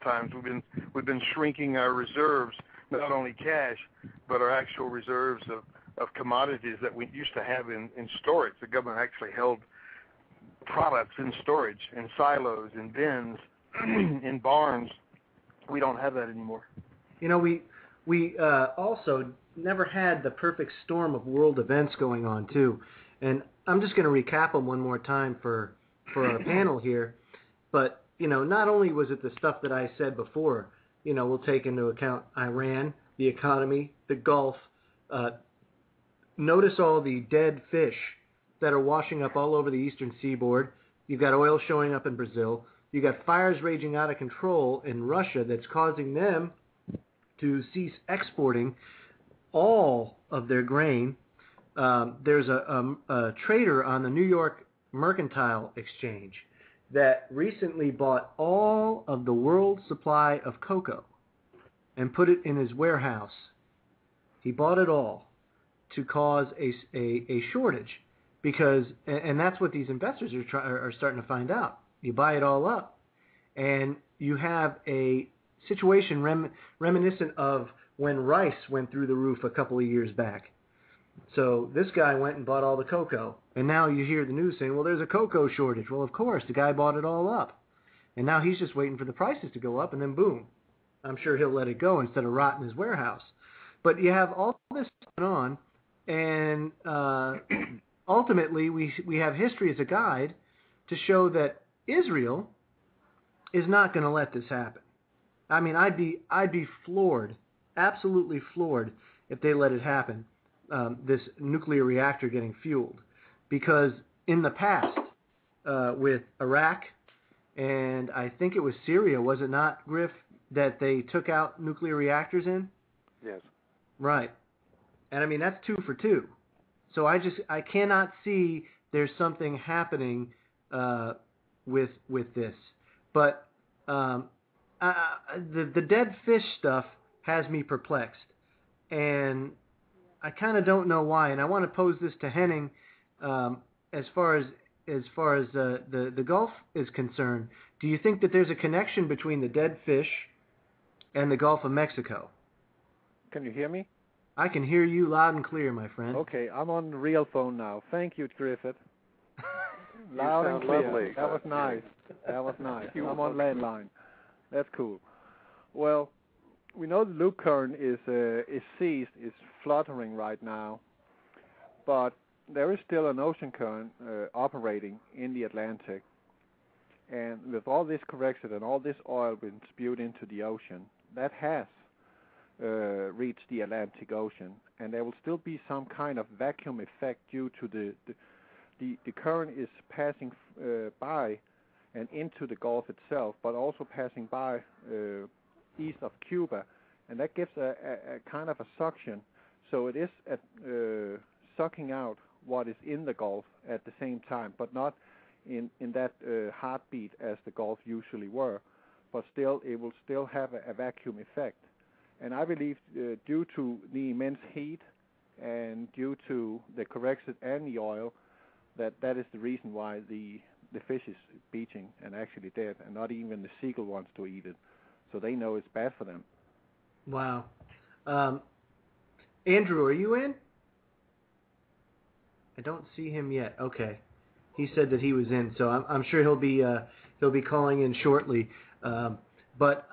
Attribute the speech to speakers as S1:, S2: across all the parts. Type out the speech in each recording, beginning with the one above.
S1: times. We've been shrinking our reserves, not only cash, but our actual reserves of commodities that we used to have in storage. The government actually held products in storage, in silos, in bins, in barns. We don't have that anymore.
S2: You know, we also never had the perfect storm of world events going on, too. And I'm just going to recap them one more time for our panel here. But, you know, not only was it the stuff that I said before, you know, we'll take into account Iran, the economy, the Gulf. Notice all the dead fish that are washing up all over the eastern seaboard. You've got oil showing up in Brazil. You've got fires raging out of control in Russia that's causing them to cease exporting all of their grain. There's a trader on the New York Mercantile Exchange that recently bought all of the world's supply of cocoa and put it in his warehouse. He bought it all to cause a shortage because, and that's what these investors are starting to find out. You buy it all up, and you have a situation reminiscent of when rice went through the roof a couple of years back. So this guy went and bought all the cocoa, and now you hear the news saying, well, there's a cocoa shortage. Well, of course, the guy bought it all up, and now he's just waiting for the prices to go up, and then boom, I'm sure he'll let it go instead of rot in his warehouse. But you have all this going on, and ultimately we have history as a guide to show that Israel is not going to let this happen. I mean, I'd be floored, absolutely floored, if they let it happen, this nuclear reactor getting fueled. Because in the past, with Iraq and I think it was Syria, was it not, Griff, that they took out nuclear reactors in?
S3: Yes.
S2: Right. And I mean, that's 2 for 2. So I cannot see there's something happening with this. But the dead fish stuff has me perplexed, and I kind of don't know why. And I want to pose this to Henning. As far as the Gulf is concerned, do you think that there's a connection between the dead fish and the Gulf of Mexico?
S3: Can you hear me?
S2: I can hear you loud and clear, my friend.
S3: Okay, I'm on the real phone now. Thank you, Griffith. Loud and clear.
S1: Lovely.
S3: That was nice. That was nice. I'm on landline. That's cool. Well, we know the loop current is ceased, is fluttering right now, but there is still an ocean current operating in the Atlantic. And with all this correction and all this oil being spewed into the ocean, that has reached the Atlantic Ocean, and there will still be some kind of vacuum effect due to the current is passing by and into the Gulf itself, but also passing by east of Cuba, and that gives a kind of a suction. So it is sucking out what is in the Gulf at the same time, but not in that heartbeat as the Gulf usually were, but still it will still have a vacuum effect. And I believe due to the immense heat and due to the correction and the oil, that is the reason why the fish is beaching and actually dead, and not even the seagull wants to eat it. So they know it's bad for them.
S2: Wow. Andrew, are you in? I don't see him yet. Okay. He said that he was in, so I'm sure he'll be calling in shortly. But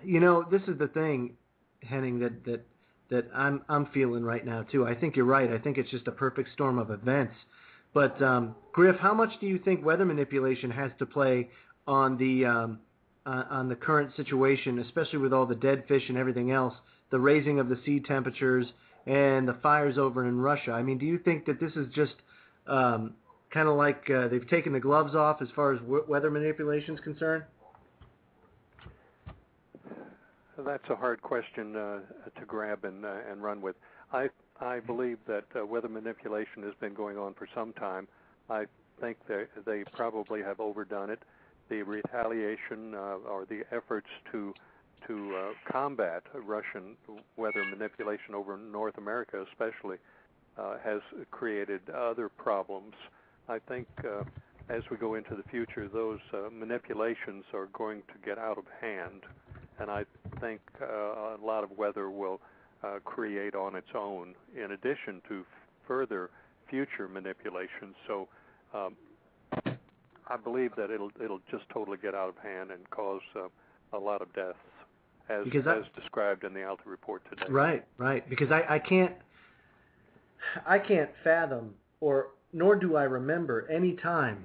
S2: you know, this is the thing, Henning, that I'm feeling right now too. I think you're right. I think it's just a perfect storm of events. But Griff, how much do you think weather manipulation has to play on the current situation, especially with all the dead fish and everything else, the raising of the sea temperatures and the fires over in Russia? I mean, do you think that this is just kind of like they've taken the gloves off as far as weather manipulation is concerned?
S4: That's a hard question to grab and run with. I believe that weather manipulation has been going on for some time. I think they probably have overdone it. The retaliation or the efforts to combat Russian weather manipulation over North America especially has created other problems. I think as we go into the future, those manipulations are going to get out of hand. and I think a lot of weather will create on its own, in addition to further future manipulations. So I believe that it'll just totally get out of hand and cause a lot of deaths, as described in the Alta report today.
S2: Right. Because I can't fathom, or nor do I remember any time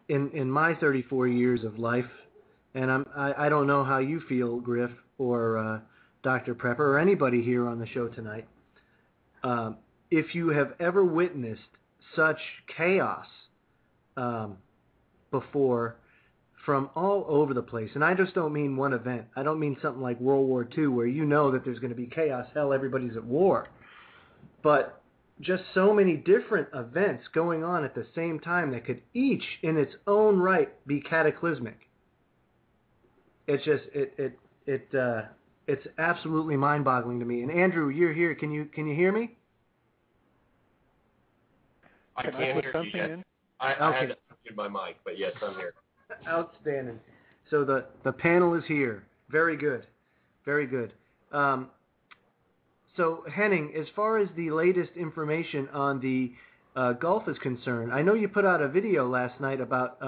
S2: in my 34 years of life, and I don't know how you feel, Griff, or Dr. Prepper, or anybody here on the show tonight, if you have ever witnessed such chaos before from all over the place. And I just don't mean one event. I don't mean something like World War II where you know that there's going to be chaos, hell, everybody's at war. But just so many different events going on at the same time that could each in its own right be cataclysmic. It's just it's absolutely mind-boggling to me. And Andrew, you're here. Can you hear me?
S5: I can't hear you yet. I had to mute my mic, but yes, I'm here.
S2: Outstanding. So the panel is here. Very good. Very good. So, Henning, as far as the latest information on the Gulf is concerned, I know you put out a video last night about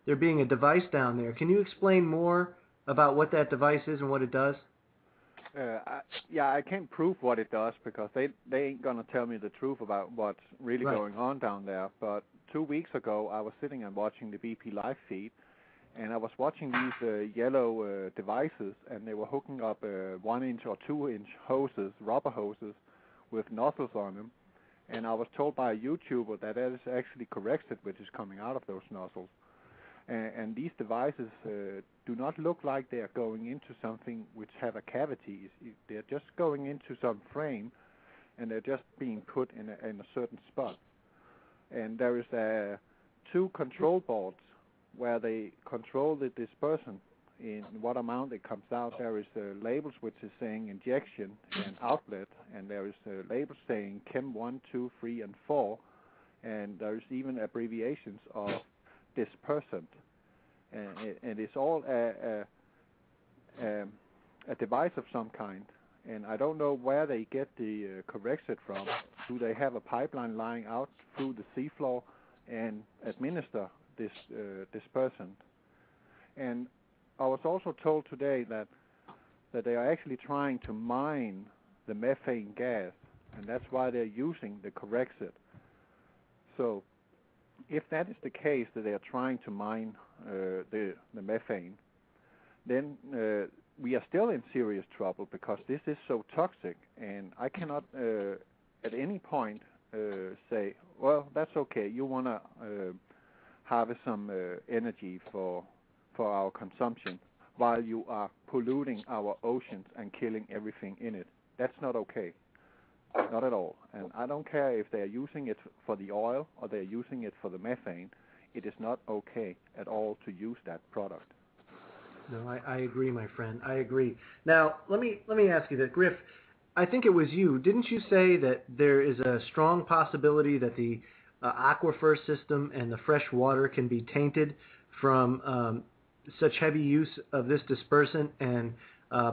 S2: there being a device down there. Can you explain more about what that device is and what it does?
S3: I can't prove what it does because they ain't going to tell me the truth about what's really going on down there. But 2 weeks ago, I was sitting and watching the BP live feed, and I was watching these yellow devices, and they were hooking up 1-inch or 2-inch hoses, rubber hoses, with nozzles on them. And I was told by a YouTuber that is actually Corexit, which is coming out of those nozzles. And these devices do not look like they are going into something which have a cavity. They're just going into some frame, and they're just being put in a certain spot. And there is 2 control boards where they control the dispersion in what amount it comes out. There is labels which is saying injection and outlet, and there is labels saying Chem 1, 2, 3, and 4, and there is even abbreviations of dispersant, and it's all a device of some kind. And I don't know where they get the Corexit from. Do they have a pipeline lying out through the seafloor and administer this dispersant? And I was also told today that they are actually trying to mine the methane gas, and that's why they're using the Corexit. So if that is the case, that they are trying to mine the methane, then we are still in serious trouble because this is so toxic, and I cannot at any point say, well, that's okay, you want to harvest some energy for our consumption while you are polluting our oceans and killing everything in it. That's not okay. Not at all. And I don't care if they are using it for the oil or they are using it for the methane. It is not okay at all to use that product.
S2: No, I agree, my friend. I agree. Now, let me ask you that, Griff. I think it was you. Didn't you say that there is a strong possibility that the aquifer system and the fresh water can be tainted from such heavy use of this dispersant and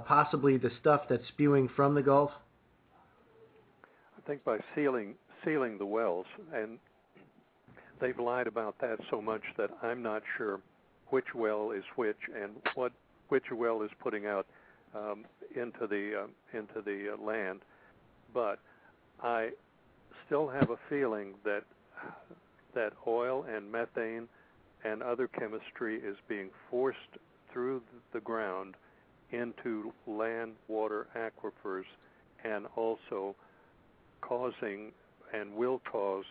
S2: possibly the stuff that's spewing from the Gulf?
S4: I think by sealing the wells, and they've lied about that so much that I'm not sure which well is which and which well is putting out into the land. But I still have a feeling that oil and methane and other chemistry is being forced through the ground into land water aquifers, and also causing and will cause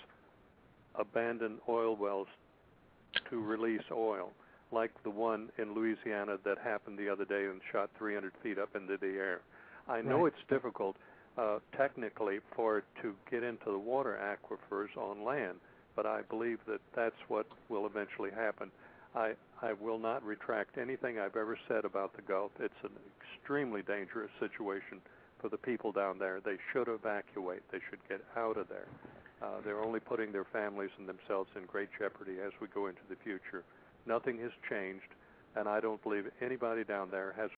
S4: abandoned oil wells to release oil, like the one in Louisiana that happened the other day and shot 300 feet up into the air. I know it's difficult technically for it to get into the water aquifers on land, but I believe that that's what will eventually happen. I will not retract anything I've ever said about the Gulf. It's an extremely dangerous situation for the people down there. They should evacuate. They should get out of there. They're only putting their families and themselves in great jeopardy as we go into the future. Nothing has changed, and I don't believe anybody down there has